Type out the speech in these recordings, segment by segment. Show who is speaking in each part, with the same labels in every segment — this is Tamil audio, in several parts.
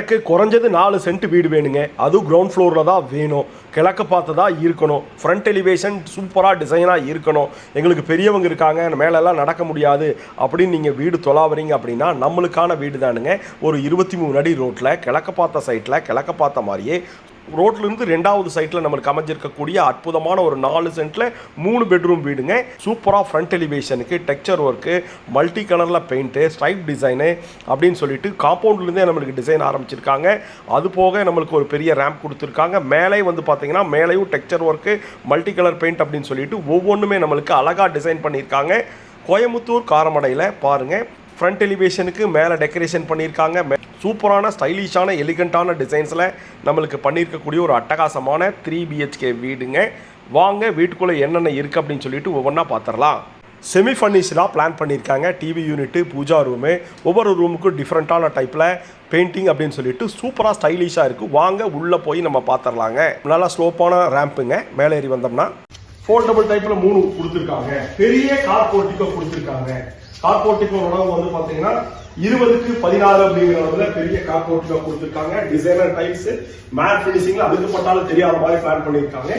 Speaker 1: எனக்கு குறைஞ்சது 4 சென்ட் வீடு வேணுங்க. அதுவும் கிரவுண்ட் ஃப்ளோரில் தான் வேணும். கிழக்கு பார்த்து தான் இருக்கணும். ஃப்ரண்ட் எலிவேஷன் சூப்பராக டிசைனாக இருக்கணும். எங்களுக்கு பெரியவங்க இருக்காங்க, மேலெல்லாம் நடக்க முடியாது அப்படின்னு நீங்கள் வீடு தொலாவறீங்க அப்படின்னா நம்மளுக்கான வீடு தானுங்க. ஒரு 23 அடி ரோட்டில் கிழக்கு பார்த்த சைட்டில் கிழக்கு பார்த்த மாதிரியே ரோட்லேருந்து 2வது சைட்டில் நம்மளுக்கு அமைஞ்சிருக்கக்கூடிய அற்புதமான ஒரு 4 சென்ட்டில் 3 பெட்ரூம் வீடுங்க. சூப்பராக ஃப்ரண்ட் எலிவேஷனுக்கு டெக்ஸ்சர் ஒர்க்கு, மல்டி கலரில் பெயிண்ட்டு, ஸ்ட்ரைப் டிசைனு அப்படின்னு சொல்லிட்டு காம்பவுண்ட்லேருந்தே நம்மளுக்கு டிசைன் ஆரம்பிச்சிருக்காங்க. அது போக நம்மளுக்கு ஒரு பெரிய ரேம்ப் கொடுத்துருக்காங்க. மேலே வந்து பார்த்தீங்கன்னா மேலேயும் texture work, multi colour paint அப்படின்னு சொல்லிட்டு ஒவ்வொன்றுமே நம்மளுக்கு அழகாக டிசைன் பண்ணியிருக்காங்க. கோயம்புத்தூர் காரமடையில் பாருங்கள், ஃப்ரண்ட் எலிவேஷனுக்கு மேலே டெக்கரேஷன் பண்ணியிருக்காங்க. சூப்பரான ஸ்டைலிஷான எலிகண்ட்டான டிசைன்ஸில் நம்மளுக்கு பண்ணியிருக்கக்கூடிய ஒரு அட்டகாசமான 3 BHK வீடுங்க. வாங்க வீட்டுக்குள்ளே என்னென்ன இருக்குது அப்படின்னு சொல்லிட்டு ஒவ்வொன்றா பார்த்துடலாம். செமி ஃபர்னிஷ்டாக பிளான் பண்ணியிருக்காங்க. டிவி யூனிட்டு, பூஜா ரூமு, ஒவ்வொரு ரூமுக்கும் டிஃப்ரெண்ட்டான டைப்பில் பெயிண்டிங் அப்படின்னு சொல்லிட்டு சூப்பராக ஸ்டைலிஷாக இருக்குது. வாங்க உள்ளே போய் நம்ம பார்த்துடலாங்க. நல்லா ஸ்லோப்பான ரேம்புங்க. மேலே ஏறி வந்தோம்னா ஃபோல்டபுள் டைப்பில் 3 கொடுத்துருக்காங்க. பெரிய கார் போர்ட்டிக்கோ கொடுத்துருக்காங்க. கார் போர்ட்டிக்கோ உணவு வந்து பார்த்தீங்கன்னா 20க்கு 16 அப்படிங்கிற அளவுல பெரிய கார் போர்ட்டிக்கோ கொடுத்துருக்காங்க. டிசைனர் டைப்ஸ், மேட் ஃபினிஷிங்ல அதுக்கு பட்டாலும் தெரியாத மாதிரி பிளான் பண்ணியிருக்காங்க.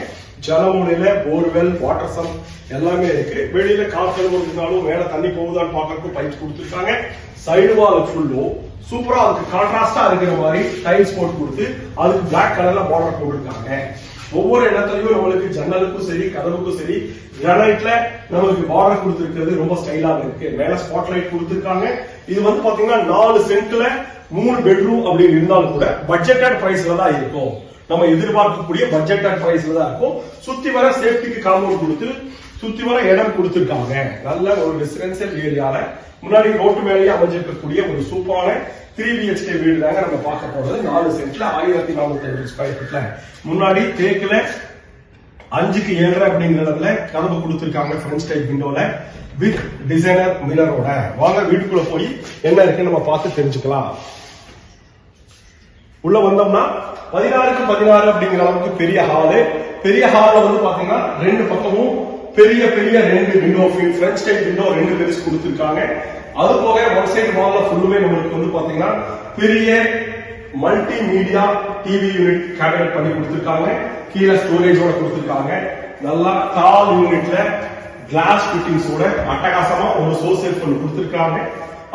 Speaker 1: ஜலமூலையில போர்வெல், வாட்டர் சம் எல்லாமே இருக்கு. வெளியில கார் கழுவுறதுனாலும் மேல தண்ணி போகுதான்னு பாக்கிறதுக்கு பைப்ஸ் கொடுத்துருக்காங்க. சைடு வால் ஃபுல்லோ சூப்பரா அதுக்கு கான்ட்ராஸ்டா இருக்கிற மாதிரி டைல்ஸ் போட்டு கொடுத்து அதுக்கு பிளாக் கலர்ல பார்டர் போட்டிருக்காங்க. ஒவ்வொரு இடத்துலயும் நம்மளுக்கு ஜன்னலுக்கும் சரி கதவுக்கும் சரி கிரானைட்ல நமக்கு பார்டர் கொடுத்திருக்கிறது ரொம்ப ஸ்டைலாக இருக்கு. மேல ஸ்பாட்லைட் கொடுத்திருக்காங்க. இது வந்து பாத்தீங்கன்னா 4 சென்ட்ல 3 பெட்ரூம் அப்படின்னு இருந்தாலும் கூட பட்ஜெட்டட் பிரைஸ்ல தான் இருக்கும். நம்ம எதிர்பார்க்கக்கூடிய பட்ஜெட்டட் பிரைஸ்ல தான் இருக்கும். சுத்தி வர சேஃப்டிக்கு காம்பவுண்ட் கொடுத்து சுத்தி வர இடம் கொடுத்திருக்காங்க. நல்ல ஒரு ரெசிடென்சியல் ஏரியால முன்னாடி ரோட்டு மேலேயே அமைஞ்சிருக்கக்கூடிய ஒரு சூப்பரான 3 BHK வீடு தாங்க நம்ம பார்க்க போறது. 4 சென்ட்ல 1450 ஸ்கொயர் ஃபீட்ல முன்னாடி தேக்குல 5க்கு 7 அப்படிங்கிற இடத்துல கதவு கொடுத்திருக்காங்க. ஃப்ரண்ட் டைப் விண்டோல வித் டிசைனர் மிரரோட. வாங்க வீட்டுக்குள்ள போய் என்ன இருக்குன்னு நம்ம பார்த்து தெரிஞ்சுக்கலாம். உள்ள வந்தோம்னா 16க்கு 16 அப்படிங்கிற அளவுக்கு பெரிய ஹாலு. பெரிய ஹால்ல வந்து பாத்தீங்கன்னா 2 பக்கமும் பெரிய பெரிய 2 விண்டோ, ஃப்ரண்ட் டைப் விண்டோ 2 பெருசு கொடுத்திருக்காங்க. அது போக ஒன் சைடு வால்ல ஃபுல்லுமே நம்மளுக்கு வந்து பாத்தீங்கன்னா பெரிய multi media TV unit cabinet பண்ணி கொடுத்திருக்காங்க. கீழே ஸ்டோரேஜோட கொடுத்திருக்காங்க. நல்லா டால் யூனிட்ல கிளாஸ் ஃபிட்டிங்ஸோட அட்டகாசமா ஒரு சோர்ஸ் பண்ணி கொடுத்திருக்காங்க.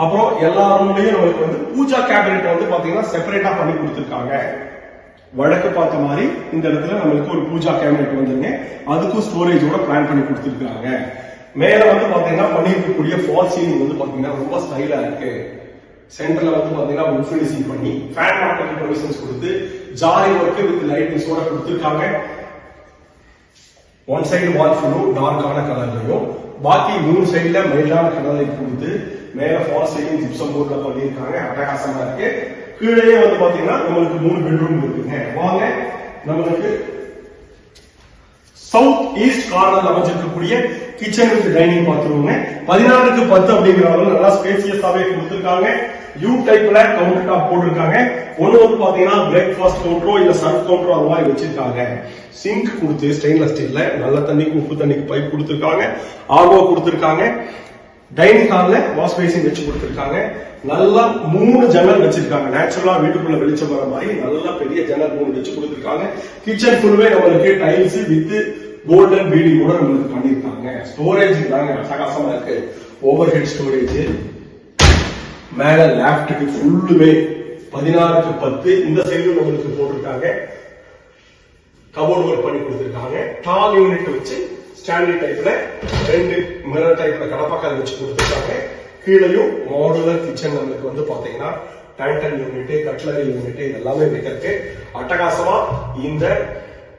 Speaker 1: அப்புறம் எல்லா ரூம்லயும் நம்மளுக்கு வந்து பூஜா கேபினட் வந்து பாத்தீங்கன்னா செப்பரேட்டா பண்ணி கொடுத்திருக்காங்க. வழக்கு பார்த்த மாதிரி இந்த இடத்துல நம்மளுக்கு ஒரு பூஜா கேபினட் வந்துருங்க. அதுக்கும் ஸ்டோரேஜோட பிளான் பண்ணி கொடுத்திருக்காங்க. மேல வந்து பாத்தீங்கன்னா பண்ணிருக்கக்கூடிய ஃபால் சீலிங் வந்து பாத்தீங்கன்னா ரொம்ப ஸ்டைலா இருக்கு. சென்டர்ல வந்து பாத்தீங்கன்னா வுட் ஃபினிஷிங் பண்ணி ஃபேன் மார்க்கெட் ப்ரொவிஷன்ஸ் கொடுத்து ஜாரி ஒர்க் வித் லைட்டிங்ஸோட கொடுத்திருக்காங்க. ஒன் சைடு வால் ஃபுல்லும் டார்க்கான கலர்லயும் பாக்கி 3 சைடுல மைல்டான கலர்லையும் கொடுத்து மேல ஃபால் சீலிங் ஜிப்சம் போர்ட்ல பண்ணியிருக்காங்க. அட்டகாசமா இருக்கு. கீழே வந்து பாத்தீங்கன்னா நம்மளுக்கு 3 பெட்ரூம் இருக்குங்க. வாங்க நம்மளுக்கு சவுத் ஈஸ்ட் கார்னர்ல அமைஞ்சிருக்கக்கூடிய கிச்சன் வித் டைனிங் பாத்ரூம் 16க்கு 10 அப்படிங்கிற அளவு நல்லா ஸ்பேசியஸாவே கொடுத்திருக்காங்க. யூ டைப்ல கவுண்டர் டாப் போட்டிருக்காங்க. ஒன்னு வந்து பாத்தீங்கன்னா பிரேக்ஃபாஸ்ட் கவுண்டரோ இல்ல சர்வ் கவுண்டரோ அது மாதிரி வச்சிருக்காங்க. சிங்க் கொடுத்து ஸ்டெயின்லெஸ் ஸ்டீல்ல நல்ல தண்ணிக்கு உப்பு தண்ணிக்கு பைப் கொடுத்திருக்காங்க. ஆர்ஓ கொடுத்திருக்காங்க. டைனிங் ஹால்ல வாஷ் பேசின் வச்சு கொடுத்திருக்காங்க. நல்லா 3 ஜன்னல் வச்சிருக்காங்க. நேச்சுரலா வீட்டுக்குள்ள வெளிச்சம் வர மாதிரி நல்லா பெரிய ஜன்னல் 3 வச்சு கொடுத்திருக்காங்க. கிச்சன் ஃபுல்லுமே நம்மளுக்கு டைல்ஸ் வித் கோல்டன் பீடிங் கூட நம்மளுக்கு பண்ணிருக்காங்க. ஸ்டோரேஜ் தாங்க அட்டகாசமா இருக்கு. Over head storage. மேல லேப்டுக்கு ஃபுல்லுமே 16க்கு 10 இந்த சைடு நம்மளுக்கு போட்டிருக்காங்க. கபோர்ட் ஒர்க் பண்ணி கொடுத்திருக்காங்க. டால் யூனிட் வச்சு ஸ்டாண்டர்ட் டைப்ல 2 மிரர் டைப்ல கடப்பாக்கால் வச்சு கொடுத்திருக்காங்க. கீழையும் மாடுலர் கிச்சன் நம்மளுக்கு வந்து பாத்தீங்கன்னா டேண்டன் யூனிட், கட்லரி யூனிட் இதெல்லாமே வைக்கிறதுக்கு அட்டகாசமா இந்த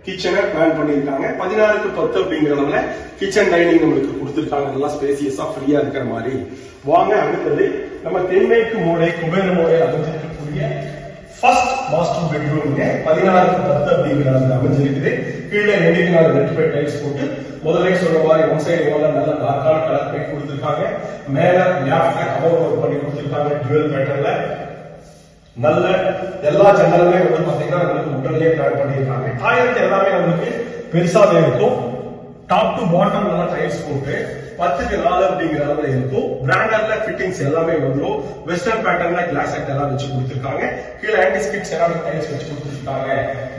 Speaker 1: கிச்சனை பிளான் பண்ணியிருக்காங்க. 16க்கு 10 அப்படிங்கிற அளவுல கிச்சன் டைனிங் நம்மளுக்கு கொடுத்திருக்காங்க. நல்லா ஸ்பேசியஸா ஃப்ரீயா இருக்கிற மாதிரி. வாங்க அடுத்தது நம்ம தென்மேற்கு மூலை குபேர மூலை அமைஞ்சிருக்கக்கூடிய ஃபர்ஸ்ட் மாஸ்டர் பெட்ரூம் 16க்கு 10 அப்படிங்கிற அளவுல அமைஞ்சிருக்குது. கீழே 2க்கு 4 ரெட்டிஃபைட் டைல்ஸ் போட்டு முதல்ல சொல்ற மாதிரி ஒன் சைடு வால்ல நல்ல டார்க்கான கலர் பெயிண்ட் கொடுத்திருக்காங்க. மேல லேப்ட்ல கபோர்ட் ஒர்க் பண்ணி கொடுத்திருக்காங்க. டுவெல் பேட்டர்ன்ல நல்ல எல்லா ஜன்னலுமே வந்து பாத்தீங்கன்னா நம்மளுக்கு உடனே பிளான் பண்ணியிருக்காங்க. டாய்லெட் எல்லாமே நம்மளுக்கு பெருசாவே இருக்கும். டாப் டு பாட்டம் எல்லாம் டைல்ஸ் போட்டு 10க்கு 4 அப்படிங்கிற அளவுல இருக்கும். பிராண்டட்ல ஃபிட்டிங்ஸ் எல்லாமே வந்துடும். வெஸ்டர்ன் பேட்டர்ன்ல கிளாஸ் செட் எல்லாம் வச்சு கொடுத்துருக்காங்க. கீழே ஆன்டி ஸ்கிட் செராமிக் டைல்ஸ் வச்சு கொடுத்துருக்காங்க.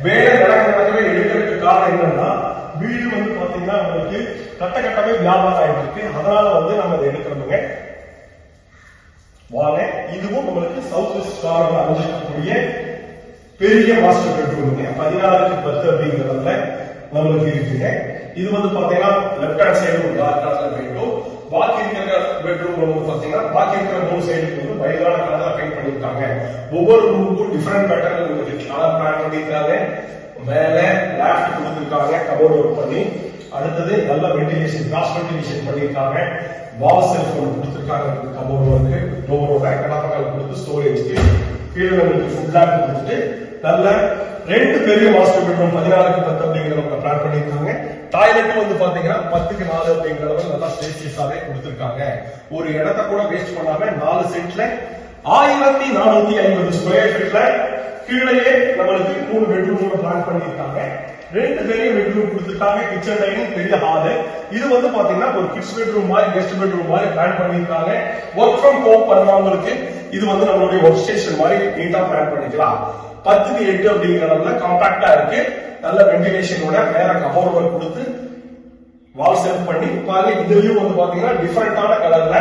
Speaker 1: வேலை நடக்கவே எடுக்கிறதுக்கு காரணம் என்னன்னா வீடு வந்து பாத்தீங்கன்னா உங்களுக்கு கட்டமே வியாபாரம் ஆயிட்டு இருக்கு. அதனால வந்து நம்ம இதை எடுக்கிறோமுங்க. வாங்க, இதுவும் நம்மளுக்கு சவுத் வெஸ்ட் கார்னர்ல அமைஞ்சிருக்கக்கூடிய பெரிய மாஸ்டர் பெட்ரூம் 16க்கு 10 அப்படிங்கிறதுல நம்மளுக்கு இருக்குங்க. இது வந்து பாத்தீங்கன்னா லெப்ட் ஹேண்ட் சைடு ஒரு டார்க் கலர்ல பெயிண்டும், பாக்கி இருக்கிற பெட்ரூம் வந்து பாத்தீங்கன்னா பாக்கி இருக்கிற 3 சைடுக்கு வந்து வைல்டான கலர்ல பெயிண்ட் பண்ணிருக்காங்க. ஒவ்வொரு ரூமுக்கும் டிஃபரெண்ட் பேட்டர்ன் உங்களுக்கு கலர் பிளான் பண்ணிருக்காங்க. மேல லேஃப்ட் கொடுத்துருக்காங்க கபோர்ட் ஒர்க் பண்ணி. அடுத்தது நல்ல வென்டிலேஷன் கிராஸ் வென்டிலேஷன் பண்ணிருக்காங்க. வால் செல்ஃப் ஒன்று கொடுத்துருக்காங்க. கபோர்ட் ஒர்க்கு டோரோட கடப்பக்கால் கொடுத்து ஸ்டோரேஜ்க்கு கீழே உங்களுக்கு ஃபுட் லேம்ப் கொடுத்துட்டு நல்ல 2 பெரிய மாஸ்டர் பெட்ரூம் 16க்கு 10 அப்படிங்கிற பிளான் பண்ணிருக்காங்க. டாய்லெட் வந்து பாத்தீங்கன்னா 10க்கு 4 அப்படிங்கிற அளவுக்கு நல்லா ஸ்பேசியஸாவே கொடுத்திருக்காங்க. ஒரு இடத்த கூட வேஸ்ட் பண்ணாம 4 சென்ட்ல 1450 ஸ்கொயர் ஃபீட்ல கீழே நம்மளுக்கு 3 பெட்ரூம் பிளான் பண்ணிருக்காங்க. 2 பெரிய பெட்ரூம் கொடுத்திருக்காங்க. கிச்சன் டைனிங் பெரிய ஹால். இது வந்து பாத்தீங்கன்னா ஒரு கிட்ஸ் பெட்ரூம் மாதிரி கெஸ்ட் பெட்ரூம் மாதிரி பிளான் பண்ணிருக்காங்க. ஒர்க் ஃப்ரம் ஹோம் பண்றவங்களுக்கு இது வந்து நம்மளுடைய ஒர்க் ஸ்டேஷன் மாதிரி நீட்டா பிளான் பண்ணிக்கலாம். 10க்கு 8 அப்படிங்கிற அளவுல காம்பாக்டா இருக்கு. நல்ல வென்டிலேஷனோட வேற கபோர்ட் ஒர்க் கொடுத்து வால் செல்ஃப் பண்ணி பாருங்க. இதுலயும் வந்து பாத்தீங்கன்னா டிஃபரெண்டான கலர்ல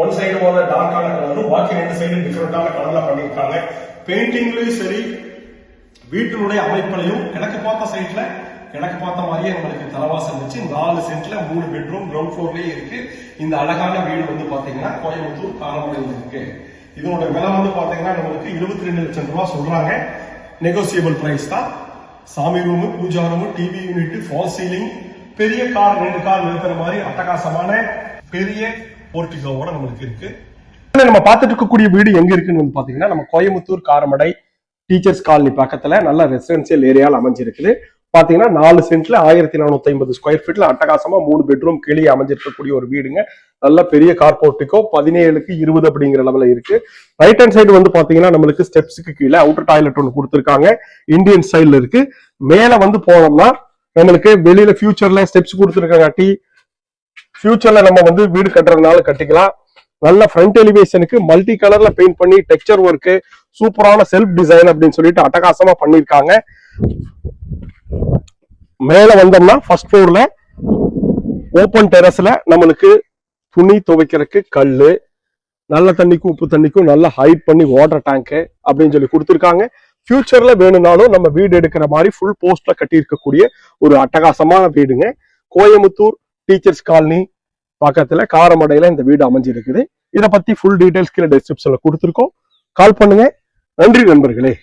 Speaker 1: ஒன் சைடு வந்து டார்க்கான கலரும் பாக்கி 2 சைடு டிஃபரெண்டான கலர்ல பண்ணிருக்காங்க. பெயிண்டிங்லயும் சரி வீட்டினுடைய அமைப்பிலையும் கிழக்கு பார்த்த சைட்ல கிழக்கு பார்த்த மாதிரியே நம்மளுக்கு தலவாசல் வச்சு 4 சென்ட்ல 3 பெட்ரூம் கிரவுண்ட் ஃப்ளோர்லயே இருக்கு. இந்த அழகான வீடு வந்து பாத்தீங்கன்னா கோயம்புத்தூர் காரமடையில் இருக்கு. இதோட விலை வந்து பாத்தீங்கன்னா நம்மளுக்கு 22 லட்சம் ரூபாய் சொல்றாங்க. நெகோசியபிள் பிரைஸ் தான். சாமி room, puja room, TV unit, fall ceiling, பெரிய கார் 2 கார் நிறுத்துற மாதிரி அட்டகாசமான பெரிய போர்ட்டிகோவோட நம்மளுக்கு இருக்கு. நம்ம பார்த்துட்டு இருக்கக்கூடிய வீடு எங்க இருக்குன்னு வந்து பாத்தீங்கன்னா நம்ம கோயம்புத்தூர் காரமடை டீச்சர்ஸ் காலனி பக்கத்துல நல்ல ரெசிடென்சியல் ஏரியாவில் அமைஞ்சிருக்குது. பாத்தீங்கன்னா 4 சென்ட்ல 1450 ஸ்கொயர் ஃபீட்ல அட்டகாசமா 3 பெட்ரூம் கீழே அமைஞ்சிருக்கக்கூடிய ஒரு வீடுங்க. நல்ல பெரிய கார் போர்ட்டிகோ 17க்கு 20 அப்படிங்கிற லெவல்ல இருக்கு. ரைட் ஹேண்ட் சைடு வந்து பாத்தீங்கன்னா நம்மளுக்கு ஸ்டெப்ஸுக்கு கீழே அவுட்டர் டாய்லெட் ஒன்று கொடுத்துருக்காங்க. இந்தியன் ஸ்டைல்ல இருக்கு. மேல வந்து போனோம்னா நம்மளுக்கு வெளியில ஃபியூச்சர்ல ஸ்டெப்ஸ் கொடுத்துருக்காங்க. ஃபியூச்சர்ல நம்ம வந்து வீடு கட்டுறதுனால கட்டிக்கலாம். நல்ல ஃப்ரண்ட் எலிவேஷனுக்கு மல்டி கலர்ல பெயிண்ட் பண்ணி டெக்ஸ்சர் ஒர்க், சூப்பரான செல்ஃப் டிசைன் அப்படின்னு சொல்லிட்டு அட்டகாசமா பண்ணிருக்காங்க. மேல வந்தோம்னா ஃபர்ஸ்ட் ஃப்ளோர்ல ஓபன் டெரஸ்ல நம்மளுக்கு துணி துவைக்கிறதுக்கு கல்லு, நல்ல தண்ணிக்கும் உப்பு தண்ணிக்கும் நல்ல ஹைட் பண்ணி வாட்டர் டேங்க் அப்படின்னு சொல்லி கொடுத்துருக்காங்க. ஃபியூச்சர்ல வேணும்னாலும் நம்ம வீடு எடுக்கிற மாதிரி ஃபுல் போஸ்ட்ல கட்டி இருக்கக்கூடிய ஒரு அட்டகாசமான வீடுங்க. கோயம்புத்தூர் டீச்சர்ஸ் காலனி பக்கத்துல காரமடையில இந்த வீடு அமைஞ்சிருக்குது. இதை பத்தி ஃபுல் டீடைல்ஸ் கீழே டிஸ்கிரிப்ஷன்ல கொடுத்துருக்கோம். கால் பண்ணுங்க. நன்றி நண்பர்களே.